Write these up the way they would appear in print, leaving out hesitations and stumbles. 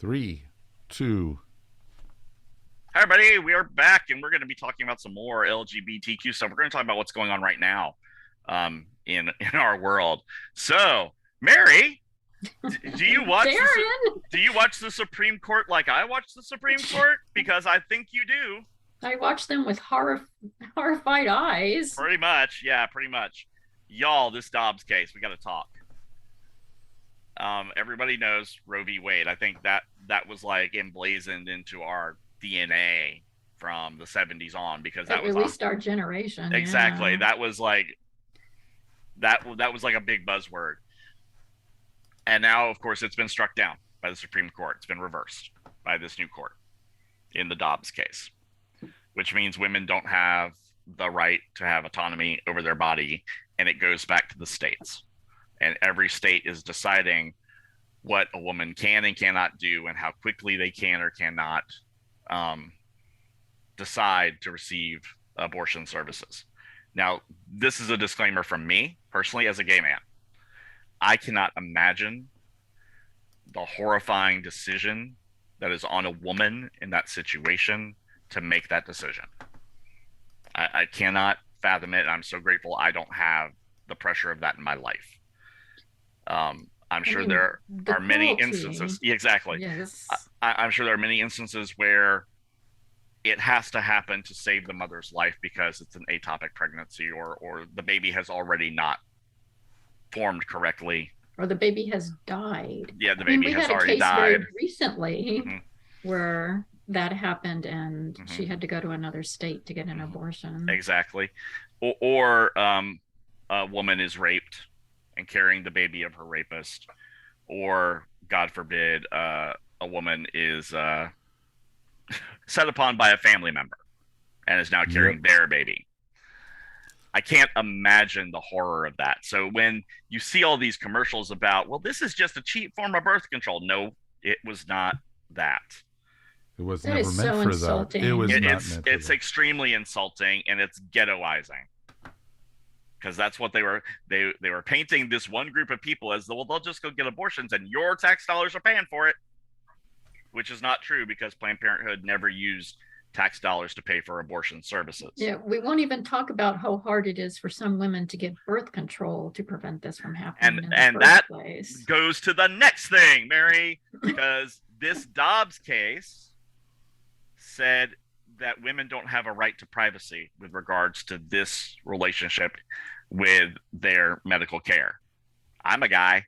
Three, two. Hi, everybody. We are back, and we're going to be talking about some more LGBTQ stuff. We're going to talk about what's going on right now, in our world. So, Mary, do you watch Darren, do you watch the Supreme Court like I watch the Supreme Court? Because I think you do. I watch them with horrified eyes. Pretty much, yeah, pretty much. Y'all, this Dobbs case, we got to talk. Everybody knows Roe v. Wade. I think that was like emblazoned into our DNA from the 70s on because that At was least our generation. exactly Yeah. that was like that was like a big buzzword. And now, of course, it's been struck down by the Supreme Court. It's been reversed by this new court in the Dobbs case, which means women don't have the right to have autonomy over their body, and it goes back to the states. And every state is deciding what a woman can and cannot do and how quickly they can or cannot decide to receive abortion services. Now, this is a disclaimer from me personally as a gay man. I cannot imagine the horrifying decision that is on a woman in that situation to make that decision. I cannot fathom it. And I'm so grateful I don't have the pressure of that in my life. I'm sure there are many instances. Yeah, exactly. Yes. I'm sure there are many instances where it has to happen to save the mother's life because it's an ectopic pregnancy or the baby has already not formed correctly. Or the baby has died. Yeah, the baby has already died. We had a case very recently Mhm. where that happened and Mhm. she had to go to another state to get an abortion. Exactly. Or a woman is raped and carrying the baby of her rapist, or God forbid, a woman is set upon by a family member and is now carrying their baby. I can't imagine the horror of that. So when you see all these commercials about, well, this is just a cheap form of birth control. No, it was not that. It was That never is meant so for insulting. that. It was not meant for It's that. extremely insulting and it's ghettoizing. Because that's what they were painting this one group of people as well, they'll just go get abortions and your tax dollars are paying for it, which is not true because Planned Parenthood never used tax dollars to pay for abortion services. Yeah, we won't even talk about how hard it is for some women to get birth control to prevent this from happening And in the that first place. goes to the next thing, Mary, because this Dobbs case said that women don't have a right to privacy with regards to this relationship with their medical care. I'm a guy.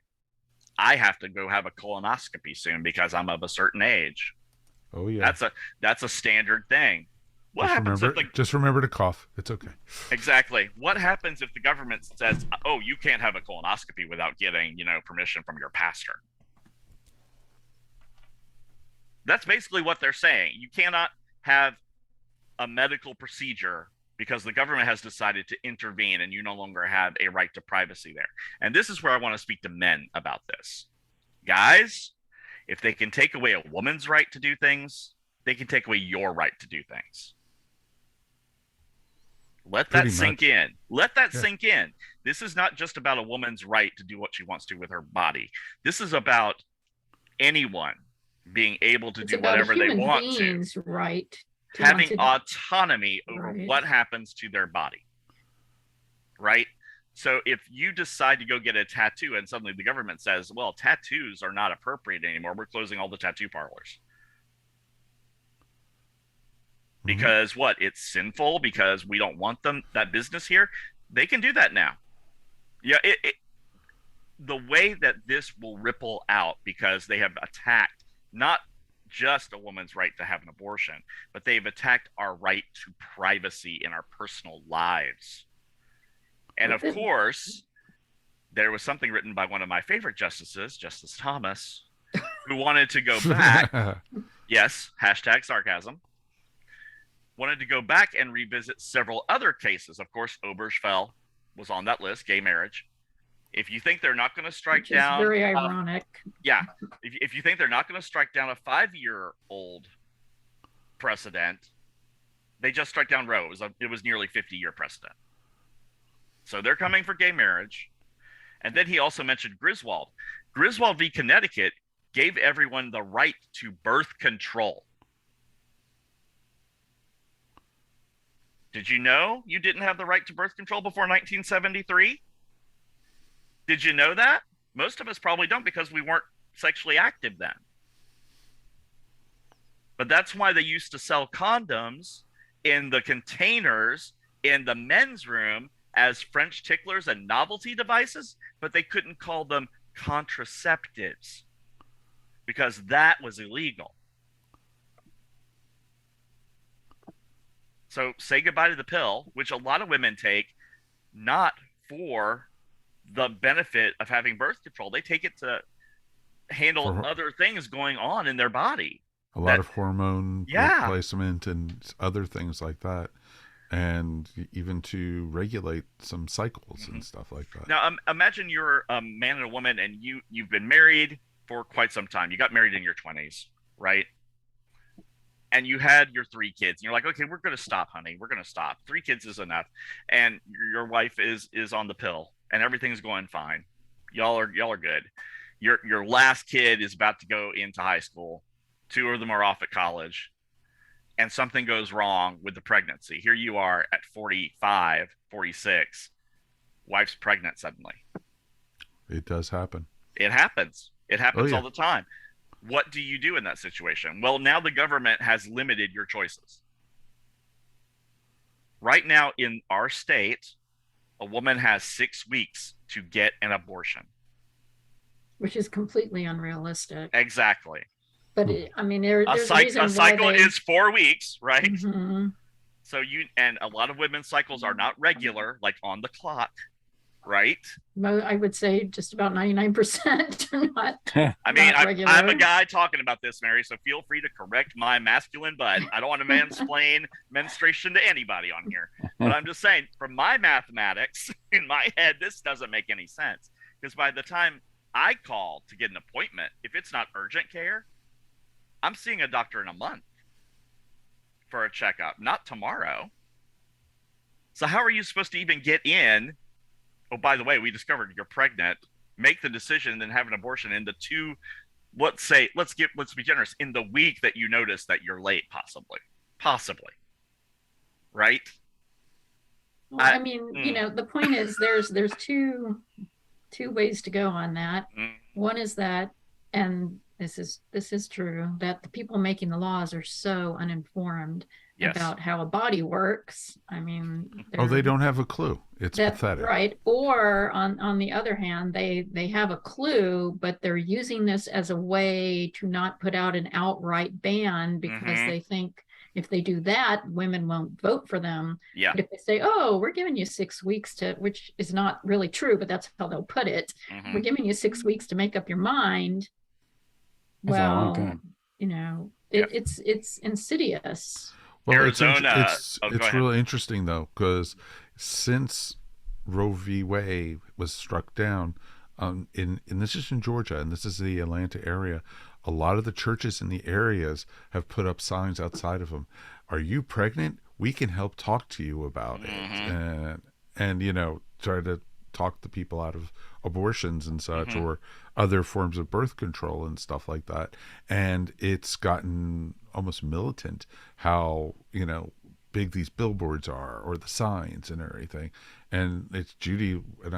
I have to go have a colonoscopy soon because I'm of a certain age. Oh yeah. That's a standard thing. What happens if just remember to cough. It's okay. Exactly. What happens if the government says, "Oh, you can't have a colonoscopy without getting, permission from your pastor"? That's basically what they're saying. You cannot have a medical procedure because the government has decided to intervene and you no longer have a right to privacy there. And this is where I want to speak to men about this. Guys, if they can take away a woman's right to do things, they can take away your right to do things. Let that sink in. Let that sink in. This is not just about a woman's right to do what she wants to with her body. This is about anyone being able to do whatever they want to. Right. Having autonomy over what happens to their body. Right? So if you decide to go get a tattoo and suddenly the government says, well, tattoos are not appropriate anymore, we're closing all the tattoo parlors. Because what? It's sinful because we don't want that business here. They can do that now. Yeah, the way that this will ripple out because they have attacked not just a woman's right to have an abortion, but they've attacked our right to privacy in our personal lives. And of course, there was something written by one of my favorite justices, Justice Thomas, who wanted to go back. Yes, hashtag sarcasm. Wanted to go back and revisit several other cases. Of course, Obergefell was on that list, gay marriage. If you think they're not going to strike down, very ironic. Yeah, if you think they're not going to strike down a 5-year-old precedent, they just struck down Roe. It was nearly 50-year precedent. So they're coming for gay marriage. And then he also mentioned Griswold. Griswold v. Connecticut gave everyone the right to birth control. Did you know you didn't have the right to birth control before 1973? Did you know that? Most of us probably don't because we weren't sexually active then. But that's why they used to sell condoms in the containers in the men's room as French ticklers and novelty devices, but they couldn't call them contraceptives because that was illegal. So say goodbye to the pill, which a lot of women take not for the benefit of having birth control. They take it to handle For other things going on in their body. a lot of hormone Yeah. replacement and other things like that. And even to regulate some cycles and stuff like that. Now, imagine you're a man and a woman, and you've been married for quite some time. You got married in your 20s, right? And you had your 3 kids, and you're like, okay, we're going to stop, honey. We're going to stop. 3 kids is enough. And your wife is on the pill, and everything's going fine. Y'all are good. Your last kid is about to go into high school. 2 of them are off at college. And something goes wrong with the pregnancy. Here you are at 45, 46. Wife's pregnant suddenly. It does happen. It happens. It happens yeah. all the time. What do you do in that situation? Well, now the government has limited your choices. Right now in our state, a woman has 6 weeks to get an abortion. Which is completely unrealistic. Exactly. But I mean, there's a reason a cycle why is 4 weeks, right? Mm-hmm. So and a lot of women's cycles are not regular, like on the clock, right? I would say just about 99% are not. I mean, not I'm a guy talking about this, Mary, so feel free to correct my masculine butt. I don't want to mansplain menstruation to anybody on here. But I'm just saying, from my mathematics in my head, this doesn't make any sense. Because by the time I call to get an appointment, if it's not urgent care, I'm seeing a doctor in a month for a checkup, not tomorrow. So how are you supposed to even get in? Oh, by the way, we discovered you're pregnant. Make the decision and then have an abortion in the 2. Let's be generous, in the week that you notice that you're late, possibly, right? Well, I mean, the point is there's two ways to go on that. One is that, and this is true, that the people making the laws are so uninformed about how a body works. I mean, they don't have a clue. It's pathetic, right? Or on the other hand, they have a clue, but they're using this as a way to not put out an outright ban because they think if they do that, women won't vote for them. Yeah. But if they say, "Oh, we're giving you 6 weeks to," which is not really true, but that's how they'll put it. We're giving you 6 weeks to make up your mind. Well, it's insidious. Well, Arizona. It's really interesting though, because since Roe v. Wade was struck down, and this is in Georgia, and this is the Atlanta area, a lot of the churches in the areas have put up signs outside of them. Are you pregnant? We can help talk to you about it, and try to talk the people out of abortions and such, or other forms of birth control and stuff like that. And it's gotten almost militant how big these billboards are, or the signs and everything. And it's Judy and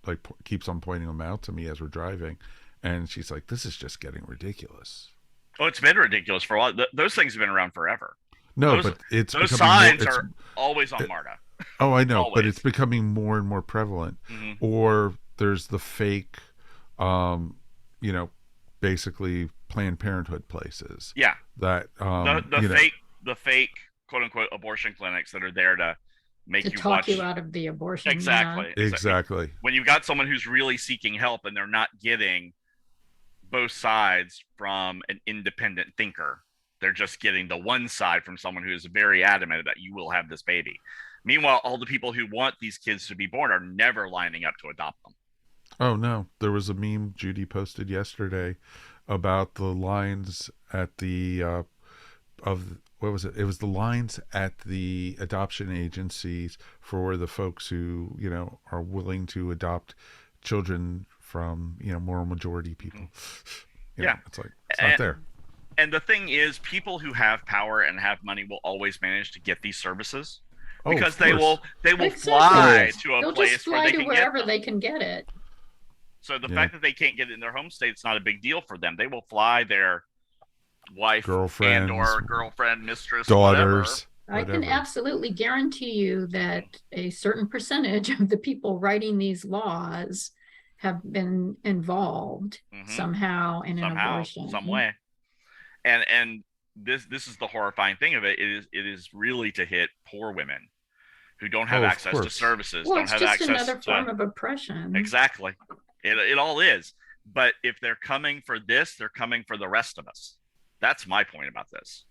I keeps on pointing them out to me as we're driving, and she's like, "This is just getting ridiculous." Oh, it's been ridiculous for a while. Those things have been around forever. No, but those signs are always on MARTA. Oh, I know, Always. but it's becoming more and more prevalent. Or there's the fake, basically Planned Parenthood places. Yeah. That the fake quote unquote abortion clinics that are there to make you talk you out of the abortion. Exactly. Yeah. Exactly. When you've got someone who's really seeking help and they're not getting both sides from an independent thinker, they're just getting the one side from someone who is very adamant that you will have this baby. Meanwhile, all the people who want these kids to be born are never lining up to adopt them. Oh no, there was a meme Judy posted yesterday about the lines at the what was it? It was the lines at the adoption agencies for the folks who are willing to adopt children from moral majority people. It's like, it's not there. And the thing is, people who have power and have money will always manage to get these services because they will fly to a place where they can wherever get them. they can get it. So the fact that they can't get it in their home state, it's not a big deal for them. They will fly their wife, girlfriend, mistress, daughters. Whatever. I can absolutely guarantee you that a certain percentage of the people writing these laws have been involved somehow in an abortion, some way. And this is the horrifying thing of it. It is really to hit poor women who don't have access to services. Well, don't have just access another form of oppression. Exactly. It all is. But if they're coming for this, they're coming for the rest of us. That's my point about this.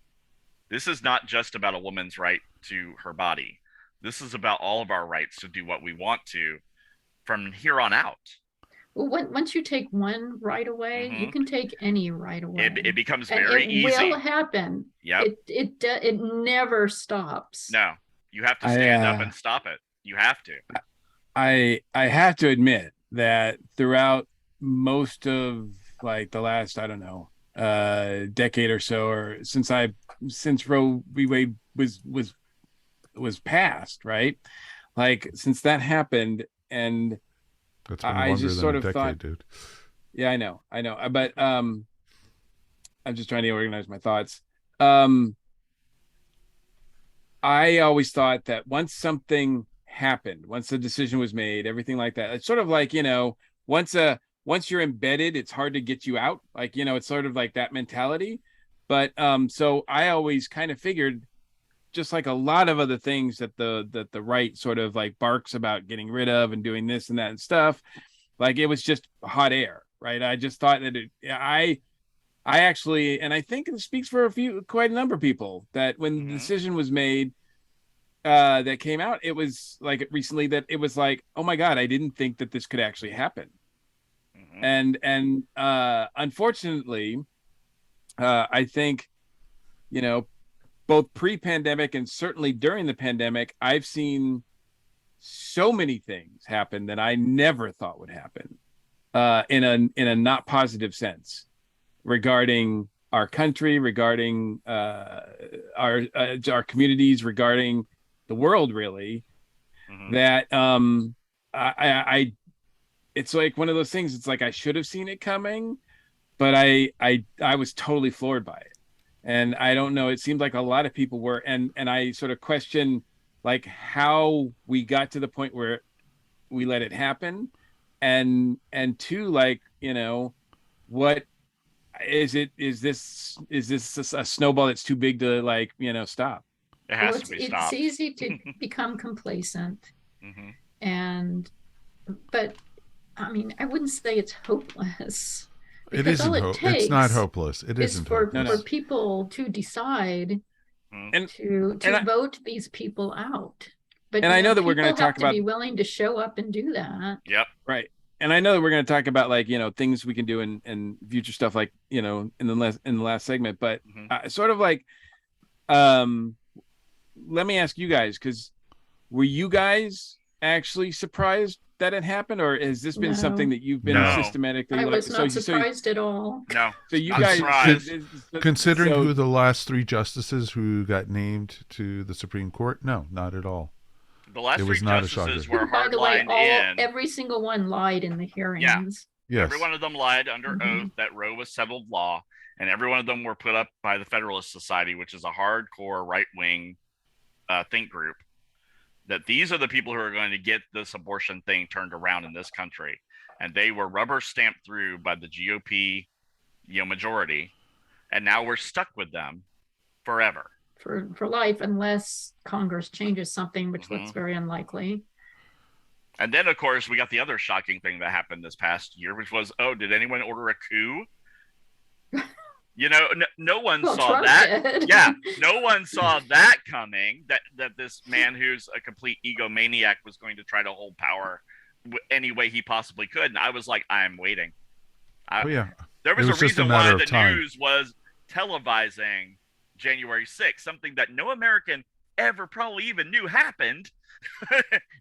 This is not just about a woman's right to her body. This is about all of our rights to do what we want to from here on out. Well, once you take one right away, you can take any right away. It becomes very easy. It will happen. Yep. It never stops. No, you have to stand up and stop it. You have to. I have to admit that throughout most of like the last, I don't know, decade or so, or since Roe v. Wade was passed, right? Like since that happened, and that's been I just sort of decade, thought, dude. Yeah, I know, but I'm just trying to organize my thoughts. I always thought that once something happened, once the decision was made, everything like that, it's sort of like, once you're embedded, it's hard to get you out. Like, it's sort of like that mentality. But so I always kind of figured, just like a lot of other things that the right sort of like barks about getting rid of and doing this and that and stuff, like it was just hot air, right? I just thought that I actually, and I think it speaks for quite a number of people, that when the decision was made, that came out, it was like recently that it was like, oh my God, I didn't think that this could actually happen. And unfortunately, I think, both pre-pandemic and certainly during the pandemic, I've seen so many things happen that I never thought would happen, in a not positive sense, regarding our country, regarding our communities, regarding the world, really. That I it's like one of those things. It's like I should have seen it coming, but I was totally floored by it. And I don't know, it seemed like a lot of people were, and I sort of question like how we got to the point where we let it happen, and two, like, what is this a snowball that's too big to, like, stop? It has to be stopped. It's easy to become complacent, but I mean, I wouldn't say it's hopeless. It isn't. It's not hopeless. It isn't for people to decide to vote these people out. But I know that we're going to talk about, be willing to show up and do that. Yep. Right. And I know that we're going to talk about, like, things we can do in future stuff, like, in the last segment. But sort of like, let me ask you guys, because were you guys actually surprised that it happened, or has this been something that you've been systematically? I was not surprised at all. No. So you guys, considering who the last three justices who got named to the Supreme Court, no, not at all. The last three justices were hardlined in. Every single one lied in the hearings. Yeah. Yes. Every one of them lied under oath that Roe was settled law, and every one of them were put up by the Federalist Society, which is a hardcore right-wing think group. That these are the people who are going to get this abortion thing turned around in this country. And they were rubber stamped through by the GOP, majority. And now we're stuck with them forever. For life, unless Congress changes something, which looks very unlikely. And then, of course, we got the other shocking thing that happened this past year, which was, did anyone order a coup? No one saw Trump that. Did. Yeah, no one saw that coming. That this man who's a complete egomaniac was going to try to hold power any way he possibly could. And I was like, I'm waiting. There was a reason why the news was televising January 6th, something that no American ever probably even knew happened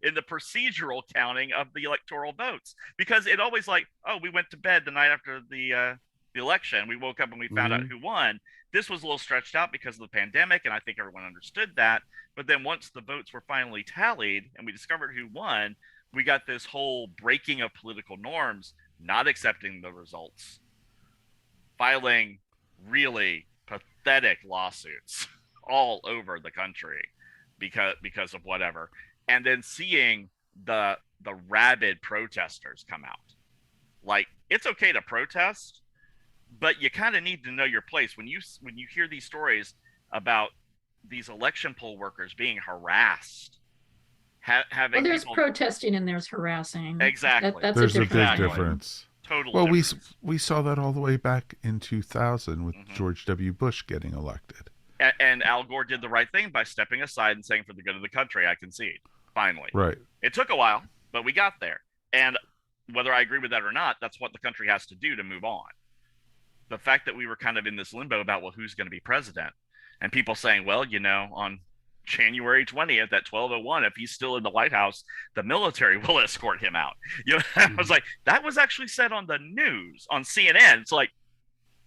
in the procedural counting of the electoral votes, because it always like, we went to bed the night after the the election. We woke up and we found out who won. This was a little stretched out because of the pandemic, and I think everyone understood that. But then once the votes were finally tallied and we discovered who won, we got this whole breaking of political norms, not accepting the results, filing really pathetic lawsuits all over the country because of whatever, and then seeing the rabid protesters come out. Like, it's okay to protest, but you kind of need to know your place. When you hear these stories about these election poll workers being harassed, having there's people... protesting and there's harassing. Exactly. That's there's a big thing. difference. Total. Well, difference. we saw that all the way back in 2000 with George W. Bush getting elected. And Al Gore did the right thing by stepping aside and saying, for the good of the country, I concede. Finally. Right. It took a while, but we got there. And whether I agree with that or not, that's what the country has to do to move on. The fact that we were kind of in this limbo about, well, who's going to be president? And people saying, well, on January 20th at 12:01, if he's still in the White House, the military will escort him out. I was like, that was actually said on the news, on CNN. It's like,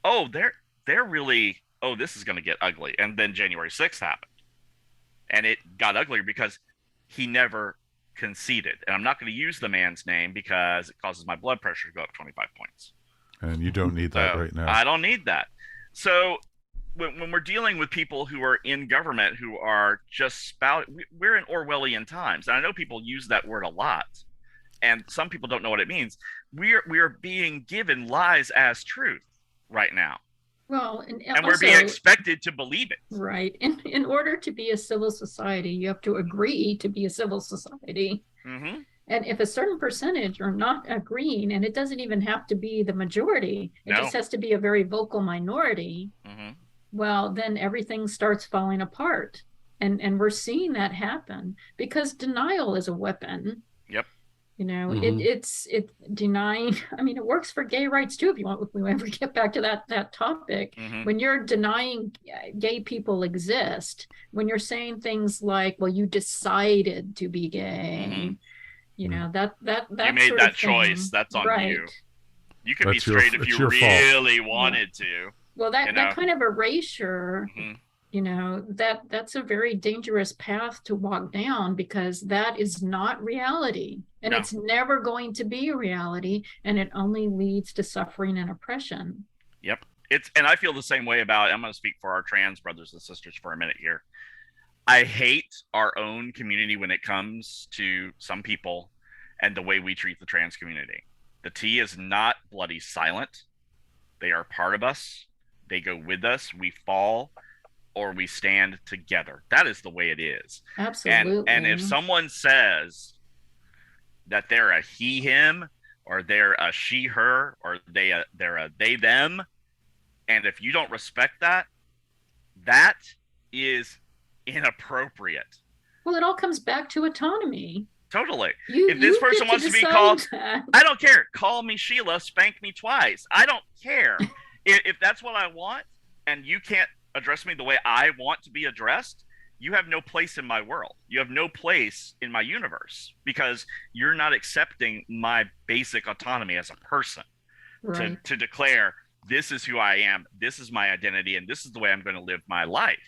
oh, they're really, oh, this is going to get ugly. And then January 6th happened. And it got uglier because he never conceded. And I'm not going to use the man's name because it causes my blood pressure to go up 25 points. And you don't need that right now. I don't need that. So when we're dealing with people who are in government who are just we're in Orwellian times. And I know people use that word a lot, and some people don't know what it means. We are being given lies as truth right now. Well, and we're being expected to believe it. Right. In order to be a civil society, you have to agree to be a civil society. Mm-hmm. And if a certain percentage are not agreeing, and it doesn't even have to be the majority, it just has to be a very vocal minority, well, then everything starts falling apart. And we're seeing that happen because denial is a weapon. Yep. It's denying. I mean, it works for gay rights too. If we ever get back to that topic, when you're denying gay people exist, when you're saying things like, well, you decided to be gay, that you made that choice. That's on you. You could be straight if you really wanted to. Well, that kind of erasure, that's a very dangerous path to walk down because that is not reality. And it's never going to be a reality. And it only leads to suffering and oppression. Yep. And I feel the same way about, I'm going to speak for our trans brothers and sisters for a minute here. I hate our own community when it comes to some people and the way we treat the trans community. The T is not bloody silent. They are part of us. They go with us. We fall or we stand together. That is the way it is. Absolutely. And if someone says that they're a he, him, or they're a she, her, or they're a they, them, and if you don't respect that, that is inappropriate. Well, it all comes back to autonomy. Totally. If this person wants to be called, I don't care. Call me Sheila, spank me twice. I don't care. If that's what I want, and you can't address me the way I want to be addressed, you have no place in my world. You have no place in my universe because you're not accepting my basic autonomy as a person to declare this is who I am, this is my identity, and this is the way I'm going to live my life.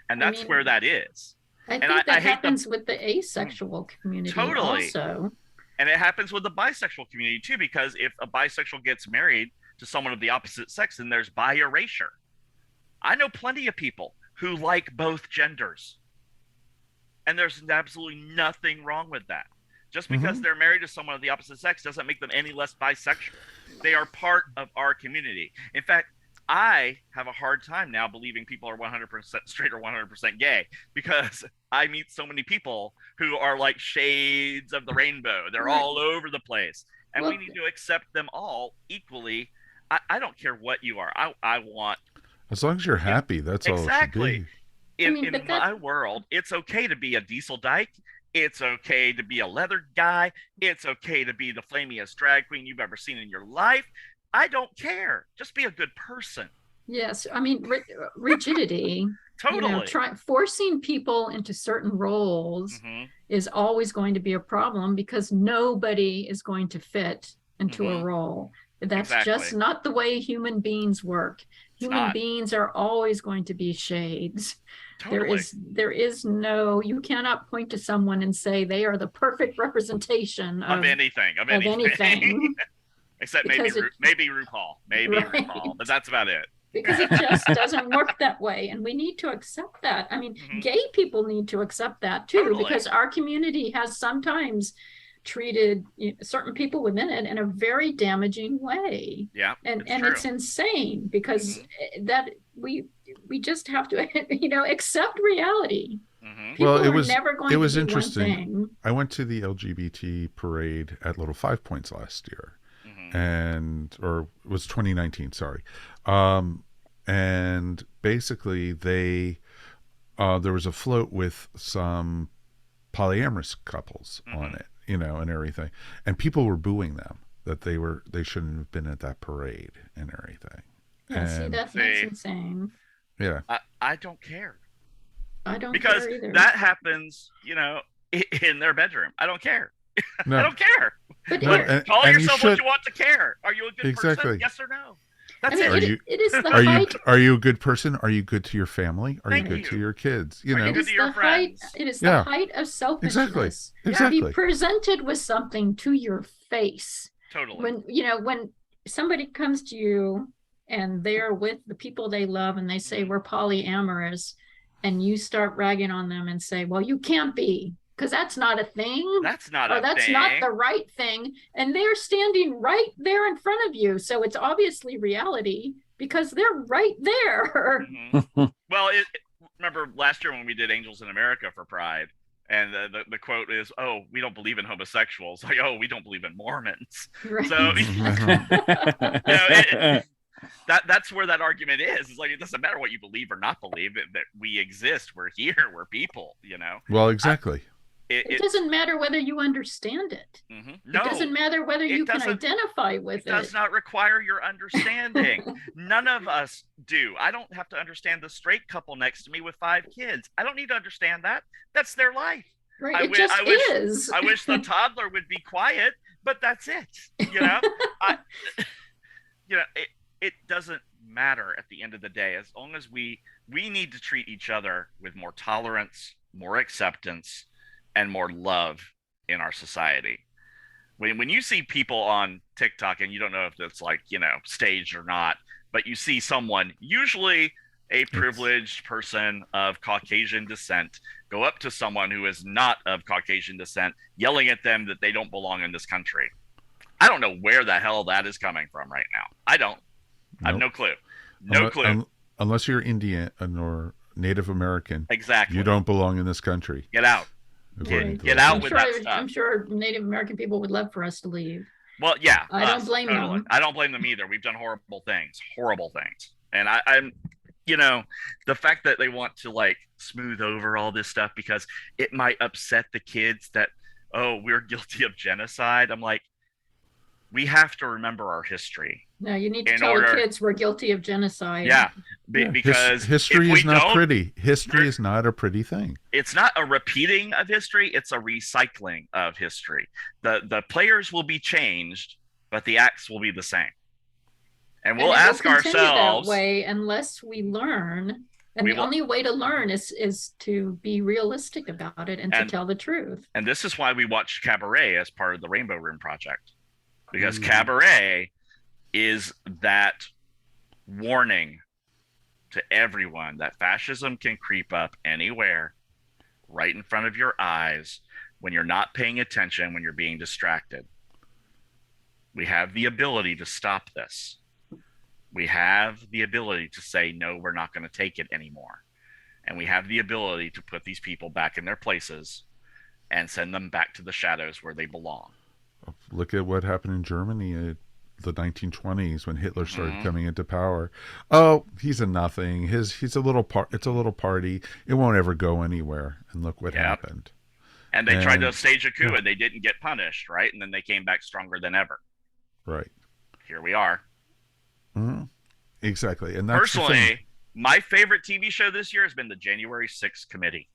And that's where that is. I think that happens with the asexual community also. And it happens with the bisexual community too, because if a bisexual gets married to someone of the opposite sex, then there's bi erasure. I know plenty of people who like both genders. And there's absolutely nothing wrong with that. Just because they're married to someone of the opposite sex doesn't make them any less bisexual. They are part of our community. In fact, I have a hard time now believing people are 100% straight or 100% gay because I meet so many people who are like shades of the rainbow. They're all over the place. And we need to accept them all equally. I don't care what you are. I want... As long as you're happy, that's all it should be. In my world, it's okay to be a diesel dyke. It's okay to be a leather guy. It's okay to be the flamiest drag queen you've ever seen in your life. I don't care. Just be a good person. Yes. I mean, rigidity. Totally. Forcing people into certain roles is always going to be a problem because nobody is going to fit into a role. That's just not the way human beings work. Human beings are always going to be shades. Totally. There is no, you cannot point to someone and say they are the perfect representation of anything. Except maybe RuPaul, but that's about it. Because it just doesn't work that way, and we need to accept that. I mean, gay people need to accept that too, because our community has sometimes treated certain people within it in a very damaging way. Yeah, and it's insane, because that we just have to accept reality. Well, it was interesting. I went to the LGBT parade at Little Five Points last year, or it was 2019. Sorry, and basically there was a float with some polyamorous couples on it, and everything, and people were booing them that they shouldn't have been at that parade and everything. Yeah, that's insane. Yeah, I don't care. I don't because care either. That happens, in their bedroom. I don't care. No. I don't care. But call yourself what you want to care. Are you a good person? Yes or no? That's it. It is the height. Are you a good person? Are you good to your family? Are you good to your kids? Are you good to your friends? It is the height of selfishness. Exactly. To be presented with something to your face. Totally. When somebody comes to you and they're with the people they love and they say we're polyamorous, and you start ragging on them and say, well, you can't be, because that's not a thing. That's not the right thing. And they're standing right there in front of you. So it's obviously reality, because they're right there. Well, remember last year when we did Angels in America for Pride, and the quote is, "Oh, we don't believe in homosexuals." Like, "Oh, we don't believe in Mormons." Right. So, that's where that argument is. It's like, it doesn't matter what you believe or not believe, that we exist. We're here. We're people. Well, exactly. It doesn't matter whether you understand it. No, it doesn't matter whether you can identify with it. It does not require your understanding. None of us do. I don't have to understand the straight couple next to me with 5 kids. I don't need to understand that. That's their life. Right. I is. I wish the toddler would be quiet, but that's it. It doesn't matter at the end of the day, as long as we need to treat each other with more tolerance, more acceptance, and more love in our society. When you see people on TikTok, and you don't know if it's staged or not, but you see someone, usually a privileged person of Caucasian descent, go up to someone who is not of Caucasian descent, yelling at them that they don't belong in this country. I don't know where the hell that is coming from right now. I don't. I have no clue. No clue. Unless you're Indian or Native American. Exactly. You don't belong in this country. Get out. Get out with that stuff. I'm sure Native American people would love for us to leave. Well, yeah. I don't blame them. I don't blame them either. We've done horrible things. And I'm the fact that they want to smooth over all this stuff because it might upset the kids that, oh, we're guilty of genocide. I'm like, we have to remember our history. No, you need to tell the kids we're guilty of genocide. Yeah, because history is not pretty. History is not a pretty thing. It's not a repeating of history. It's a recycling of history. The players will be changed, but the acts will be the same. And we'll ask ourselves that way unless we learn. And the only way to learn is to be realistic about it and to tell the truth. And this is why we watched Cabaret as part of the Rainbow Room project. Because Cabaret is that warning to everyone that fascism can creep up anywhere, right in front of your eyes, when you're not paying attention, when you're being distracted. We have the ability to stop this. We have the ability to say, no, we're not going to take it anymore. And we have the ability to put these people back in their places and send them back to the shadows where they belong. Look at what happened in Germany in the 1920s when Hitler started coming into power. Oh, he's a nothing. He's a little it's a little party. It won't ever go anywhere. And look what happened. And they tried to stage a coup and they didn't get punished, right? And then they came back stronger than ever. Right. Here we are. Exactly. And that's personally, my favorite TV show this year has been the January 6th Committee.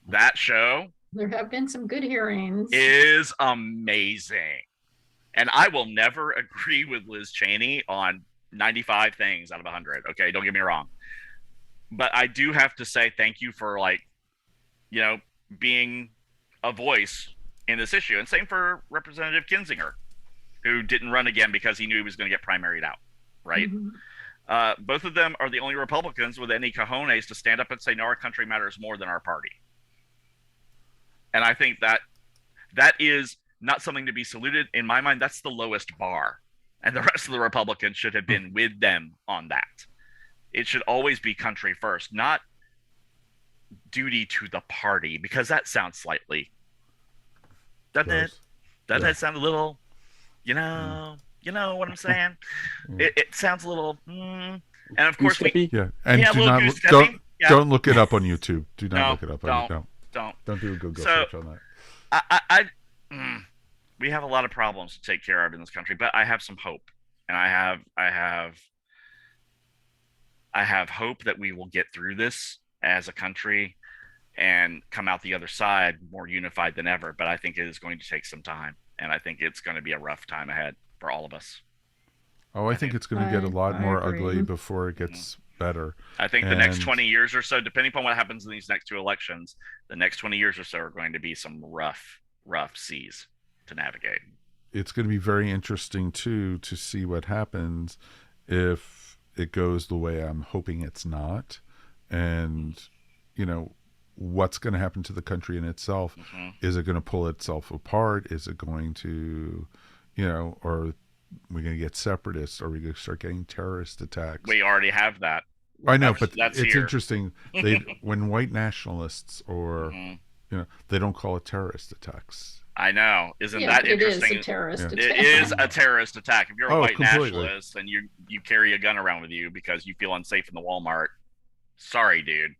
That show, there have been some good hearings, is amazing. And I will never agree with Liz Cheney on 95 things out of 100. Okay, don't get me wrong. But I do have to say thank you for, like, being a voice in this issue. And same for Representative Kinzinger, who didn't run again because he knew he was going to get primaried out, right? Both of them are the only Republicans with any cojones to stand up and say, no, our country matters more than our party. And I think that is not something to be saluted. In my mind, that's the lowest bar. And the rest of the Republicans should have been with them on that. It should always be country first, not duty to the party, because that sounds slightly, doesn't it? Doesn't it sound a little, you know what I'm saying? It sounds a little, and of course we, and don't look it up on YouTube. Do not look it up. Don't do a Google search on that. We have a lot of problems to take care of in this country, but I have some hope, and I have hope that we will get through this as a country and come out the other side more unified than ever. But I think it is going to take some time, and I think it's going to be a rough time ahead for all of us. Oh, I think it's going to get a lot more ugly before it gets better. I think the next 20 years or so, depending upon what happens in these next two elections, the next 20 years or so are going to be some rough seas to navigate. It's going to be very interesting too to see what happens if it goes the way I'm hoping it's not, and what's going to happen to the country in itself. Is it going to pull itself apart? Is it going to, or are we going to get separatists? Are we going to start getting terrorist attacks? We already have that. I know, but it's interesting. When white nationalists or they don't call it terrorist attacks. I know. Isn't that interesting? It is a terrorist attack. It is a terrorist attack. If you're a white nationalist and you carry a gun around with you because you feel unsafe in the Walmart, sorry, dude.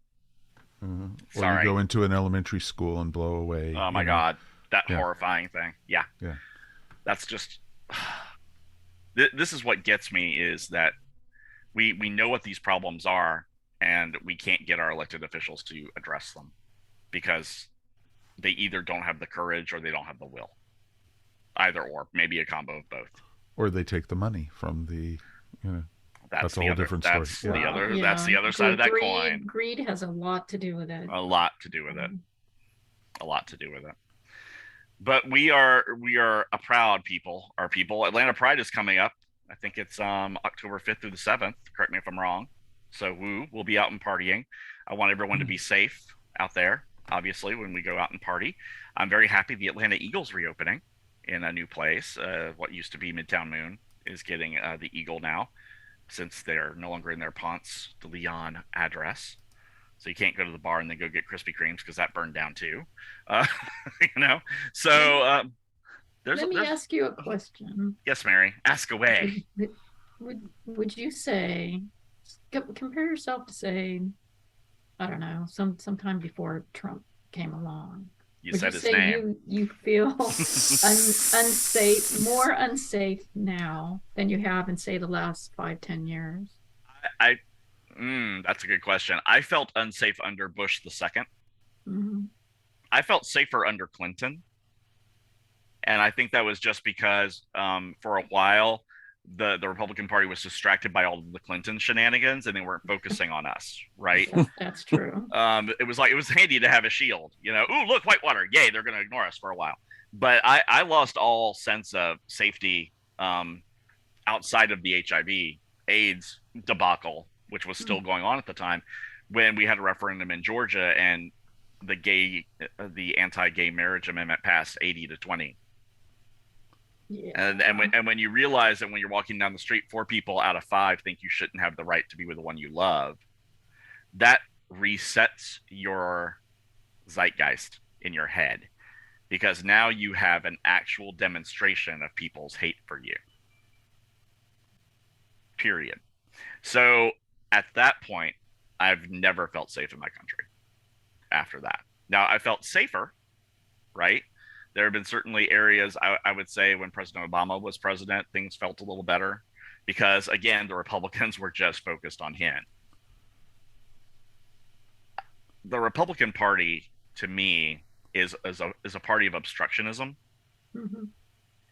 Or you go into an elementary school and blow away. Oh my God, that horrifying thing. Yeah. That's just. This is what gets me, is that we know what these problems are, and we can't get our elected officials to address them because they either don't have the courage or they don't have the will. Either or, maybe a combo of both. Or they take the money from the, that's a whole different story. That's the other side of that coin. Greed has a lot to do with it. A lot to do with it. But we are a proud people. Our people. Atlanta Pride is coming up. I think it's October 5th through the 7th. Correct me if I'm wrong. So we'll be out and partying. I want everyone to be safe out there, obviously, when we go out and party. I'm very happy the Atlanta Eagles reopening in a new place. What used to be Midtown Moon is getting the Eagle now, since they're no longer in their Ponce de Leon address. So you can't go to the bar and then go get Krispy Kremes because that burned down too. So let me ask you a question. Yes, Mary, ask away. Would you say, compare yourself to, say, I don't know, sometime before Trump came along? You said his name. You feel unsafe, more unsafe now than you have in, say, the last 5-10 years? That's a good question. I felt unsafe under Bush the second. I felt safer under Clinton. And I think that was just because for a while, the Republican Party was distracted by all of the Clinton shenanigans and they weren't focusing on us, right? That's true. It was handy to have a shield, ooh, look, Whitewater. Yay, they're going to ignore us for a while. But I lost all sense of safety outside of the HIV/AIDS debacle, which was still going on at the time, when we had a referendum in Georgia and the anti-gay marriage amendment passed 80-20. Yeah. And when you realize that when you're walking down the street, 4 people out of 5 think you shouldn't have the right to be with the one you love, that resets your zeitgeist in your head, because now you have an actual demonstration of people's hate for you. Period. So at that point, I've never felt safe in my country after that. Now, I felt safer, right? There have been certainly areas, I would say, when President Obama was president, things felt a little better because, again, the Republicans were just focused on him. The Republican Party, to me, is a party of obstructionism,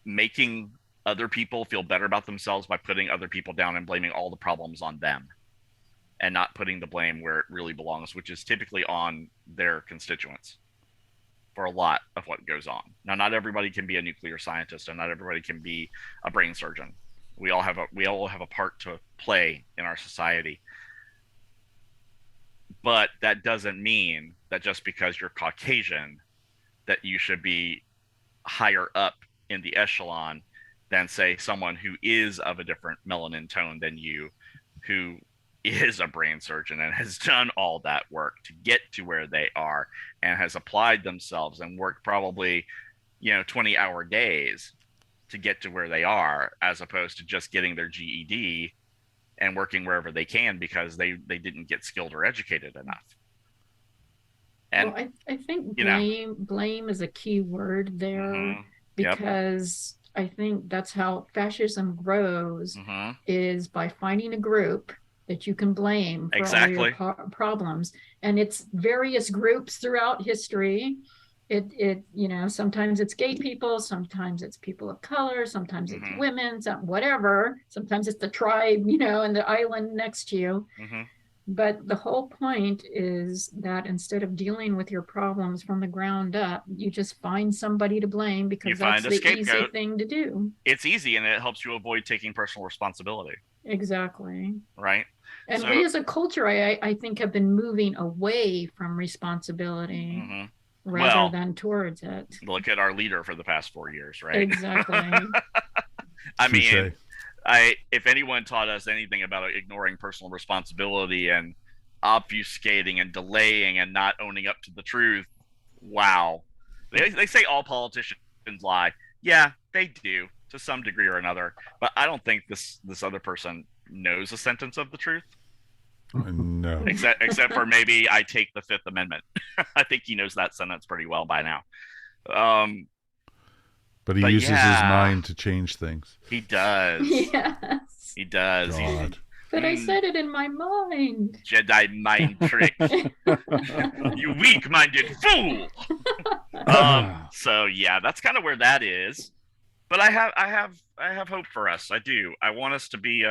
making other people feel better about themselves by putting other people down and blaming all the problems on them, and not putting the blame where it really belongs, which is typically on their constituents for a lot of what goes on. Now, not everybody can be a nuclear scientist, and not everybody can be a brain surgeon. We all have a part to play in our society. But that doesn't mean that just because you're Caucasian that you should be higher up in the echelon than, say, someone who is of a different melanin tone than you, who is a brain surgeon and has done all that work to get to where they are and has applied themselves and worked probably 20-hour days to get to where they are, as opposed to just getting their GED and working wherever they can because they didn't get skilled or educated enough. And well, I think blame is a key word there, because I think that's how fascism grows, is by finding a group that you can blame for all your problems. And it's various groups throughout history. It sometimes it's gay people, sometimes it's people of color, sometimes it's women, whatever. Sometimes it's the tribe, and the island next to you. But the whole point is that instead of dealing with your problems from the ground up, you just find somebody to blame, because that's the easy thing to do. It's easy, and it helps you avoid taking personal responsibility. Exactly. Right. And we as a culture, I think, have been moving away from responsibility rather than towards it. Look at our leader for the past 4 years, right? Exactly. I mean, if anyone taught us anything about ignoring personal responsibility and obfuscating and delaying and not owning up to the truth, wow. They say all politicians lie. Yeah, they do to some degree or another, but I don't think this other person knows a sentence of the truth. No. Except for maybe I take the Fifth Amendment. I think he knows that sentence pretty well by now. But he uses his mind to change things. He does. Yes. He does. God. But I said it in my mind. Jedi mind trick. You weak-minded fool. So yeah, that's kind of where that is. But I have hope for us. I do. I want us to be.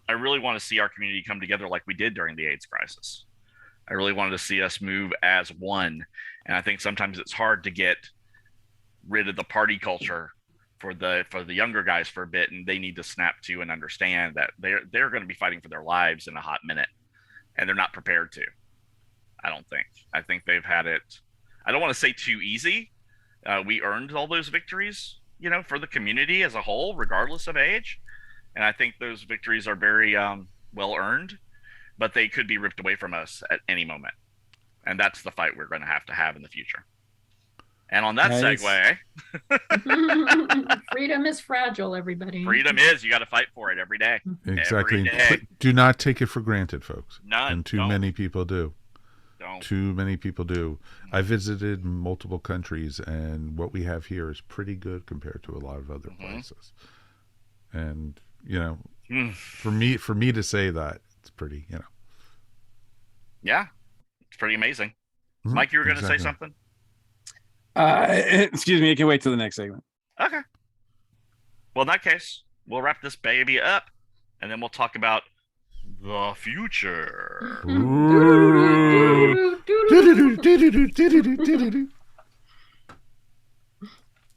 I really want to see our community come together like we did during the AIDS crisis. I really wanted to see us move as one. And I think sometimes it's hard to get rid of the party culture for the younger guys for a bit, and they need to snap to and understand that they're going to be fighting for their lives in a hot minute, and they're not prepared to. I don't think. I think they've had it. I don't want to say too easy. We earned all those victories, for the community as a whole, regardless of age. And I think those victories are very well earned, but they could be ripped away from us at any moment. And that's the fight we're going to have in the future. And on that segue, freedom is fragile, everybody. Freedom is. You got to fight for it every day. Exactly. Every day. Do not take it for granted, folks. None. And too many people do. Don't. Too many people do. I visited multiple countries, and what we have here is pretty good compared to a lot of other places. And for me to say that, it's pretty, Yeah, it's pretty amazing. Mike, you were going to say something? Excuse me, you can wait till the next segment. Okay. Well, in that case, we'll wrap this baby up, and then we'll talk about the future.